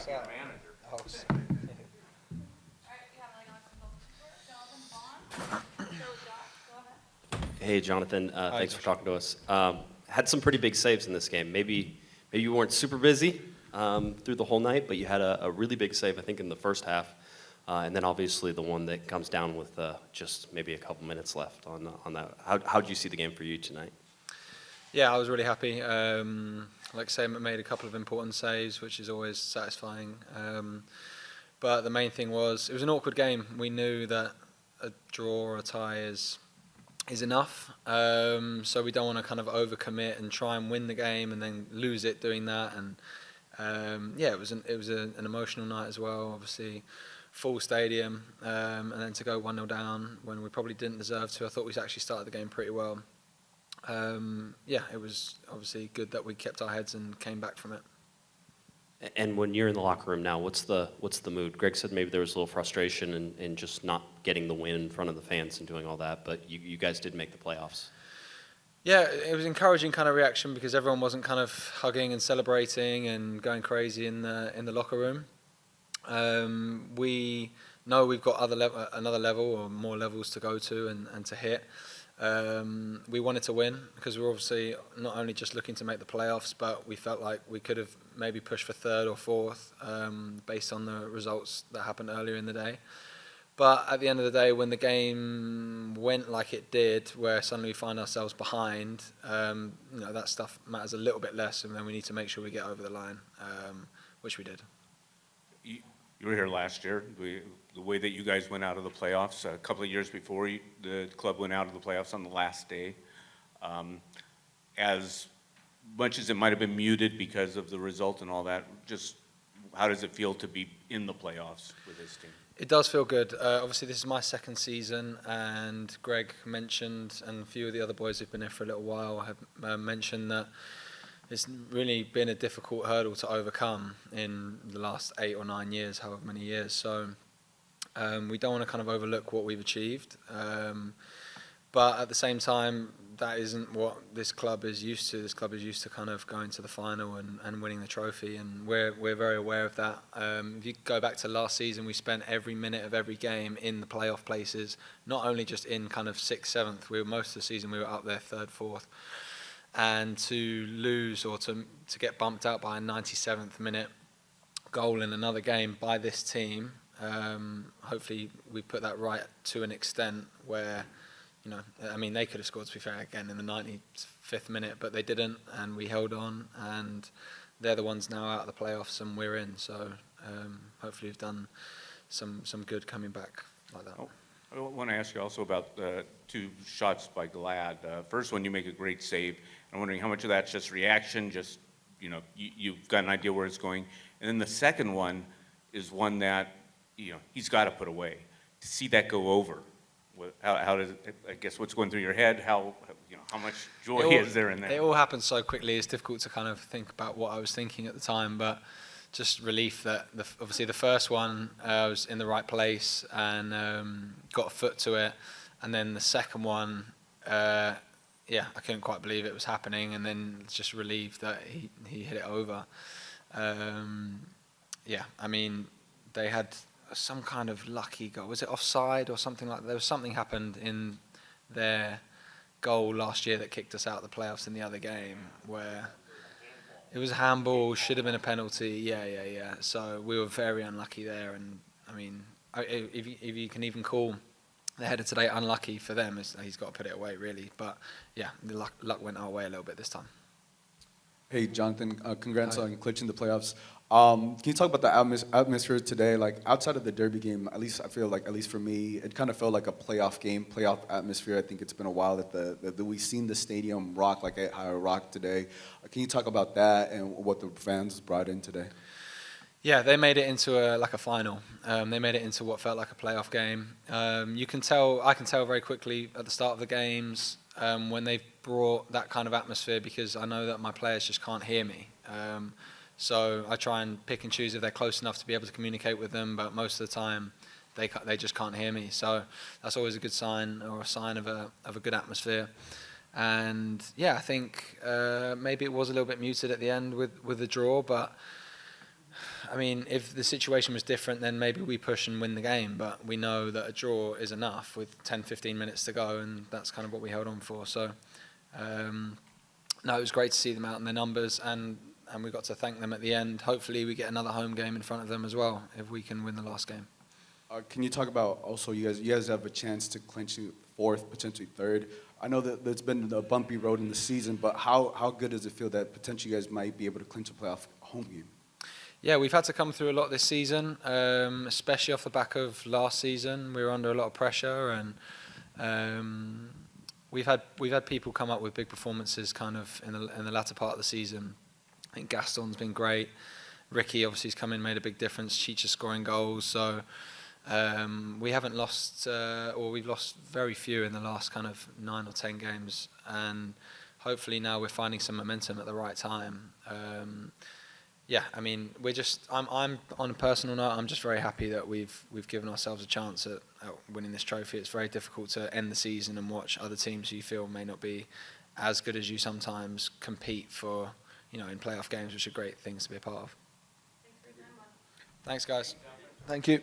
your manager. Oh, Hey, Jonathan. Hi, Thanks for Josh. talking to us. Had some pretty big saves in this game. Maybe you weren't super busy through the whole night, but you had a really big save, I think, in the first half. And then obviously the one that comes down with just maybe a couple minutes left on that. How did you see the game for you tonight? Yeah, I was really happy. Like I say, I made a couple of important saves, which is always satisfying. But the main thing was, it was an awkward game. We knew that a draw or a tie is enough. So we don't want to kind of overcommit and try and win the game and then lose it doing that. And yeah, it was an emotional night as well. Obviously, full stadium, and then to go 1-0 down when we probably didn't deserve to. I thought we actually started the game pretty well. Yeah, it was obviously good that we kept our heads and came back from it. And when you're in the locker room now, what's the mood? Greg said maybe there was a little frustration in just not getting the win in front of the fans and doing all that, but you guys did make the playoffs. Yeah, it was encouraging kind of reaction because everyone wasn't kind of hugging and celebrating and going crazy in the locker room. We know we've got another level or more levels to go to and to hit. We wanted to win because we were obviously not only just looking to make the playoffs, but we felt like we could have maybe pushed for third or fourth based on the results that happened earlier in the day. But at the end of the day, when the game went like it did, where suddenly we find ourselves behind, that stuff matters a little bit less, and then we need to make sure we get over the line, which we did. You were here last year. The way that you guys went out of the playoffs, a couple of years before the club went out of the playoffs on the last day. As much as it might have been muted because of the result and all that, just how does it feel to be in the playoffs with this team? It does feel good. Obviously, this is my second season, and Greg mentioned, and a few of the other boys who've been here for a little while have mentioned that it's really been a difficult hurdle to overcome in the last 8 or 9 years, however many years. So we don't want to kind of overlook what we've achieved. But at the same time, that isn't what this club is used to. This club is used to kind of going to the final and winning the trophy, and we're very aware of that. If you go back to last season, we spent every minute of every game in the playoff places, not only just in kind of 6th, 7th. Most of the season we were up there 3rd, 4th. And to lose or to get bumped out by a 97th minute goal in another game by this team, hopefully we put that right to an extent where, they could have scored, to be fair, again in the 95th minute, but they didn't, and we held on, and they're the ones now out of the playoffs and we're in. So hopefully we've done some good coming back like that. Oh, I want to ask you also about 2 shots by Glad. First one, you make a great save. I'm wondering how much of that's just reaction, just, you've got an idea where it's going. And then the second one is one that, he's got to put away. To see that go over, how does it, I guess, what's going through your head? How much joy is there in that? It all happened so quickly. It's difficult to kind of think about what I was thinking at the time, but just relief that obviously the first one I was in the right place and got a foot to it, and then the second one, I couldn't quite believe it was happening, and then just relieved that he hit it over. They had some kind of lucky goal. Was it offside or something like that? There was something happened in their goal last year that kicked us out of the playoffs in the other game where it was a handball, should have been a penalty. Yeah. So we were very unlucky there, and if you can even call the header today unlucky for them, he's got to put it away really. But yeah, the luck went our way a little bit this time. Hey, Jonathan, congrats on clinching the playoffs. Can you talk about the atmosphere today? Like, outside of the Derby game, at least I feel like, at least for me, it kind of felt like a playoff game, playoff atmosphere. I think it's been a while that we've seen the stadium rock like how it rocked today. Can you talk about that and what the fans brought in today? Yeah, they made it into a final. They made it into what felt like a playoff game. I can tell very quickly at the start of the games when they've brought that kind of atmosphere, because I know that my players just can't hear me. So I try and pick and choose if they're close enough to be able to communicate with them, but most of the time they just can't hear me. So that's always a good sign, or a sign of a good atmosphere. And yeah, I think maybe it was a little bit muted at the end with the draw, but I mean, if the situation was different, then maybe we push and win the game. But we know that a draw is enough with 10, 15 minutes to go, and that's kind of what we held on for. So, no, it was great to see them out in their numbers, and we got to thank them at the end. Hopefully, we get another home game in front of them as well if we can win the last game. Can you talk about also you guys have a chance to clinch fourth, potentially third. I know that there's been a bumpy road in the season, but how good does it feel that potentially you guys might be able to clinch a playoff home game? Yeah, we've had to come through a lot this season, especially off the back of last season. We were under a lot of pressure, and we've had people come up with big performances kind of in the latter part of the season. I think Gaston's been great. Ricky obviously has come in, made a big difference. Cheech is scoring goals, so we haven't lost, or we've lost very few in the last kind of 9 or 10 games, and hopefully now we're finding some momentum at the right time. Yeah, I mean, I'm on a personal note, I'm just very happy that we've given ourselves a chance at winning this trophy. It's very difficult to end the season and watch other teams who you feel may not be as good as you sometimes compete for, in playoff games, which are great things to be a part of. Thanks, guys. Thank you.